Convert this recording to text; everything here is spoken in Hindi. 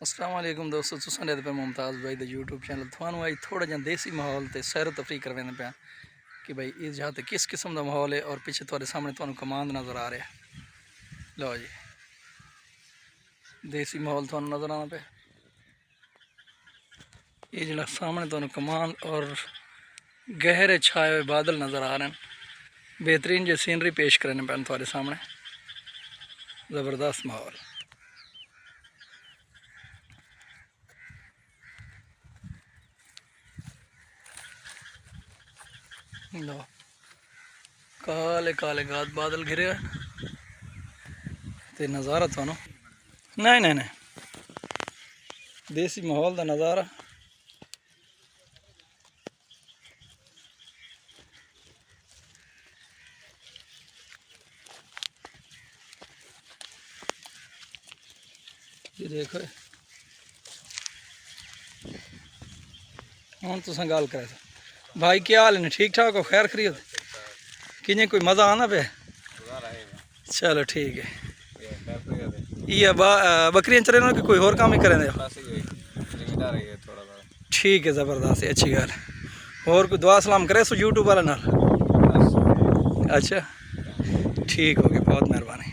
अस्सलाम वालेकुम दोस्तों, तुसां दे पे मुमताज़ भाई दा यूट्यूब चैनल थानू आई थोड़ा जहा देसी माहौल ते सैर तफरी करवाने पे कि भाई इस जगह ते किस किस्म का माहौल है। और पीछे थोड़े सामने थानू कमांद नज़र आ रहा है। लो जी, देसी माहौल थानू नज़र आना पे। ये जरा सामने थानू कमांद और गहरे छाए हुए बादल नज़र आ रहे हैं। बेहतरीन जो सीनरी पेश करने पे थोड़े सामने ज़बरदस्त माहौल। लो काले काले गाद बादल घिरे हुए ते नज़ारा थानू नहीं नहीं नहीं देसी माहौल का नज़ारा। ये देखो हूँ तुसा गल कर भाई, क्या हाल है? ठीक ठाक हो? खैर खरीद कि'यां कोई मज़ा आना पे? चलो ठीक है। ये बकरियां चरे कि कोई और काम ही करें? ठीक है, ज़बरदस्त है, अच्छी गल। और कोई दुआ सलाम करे सो यूट्यूब वाले नाल? अच्छा ठीक हो गया, बहुत मेहरबानी।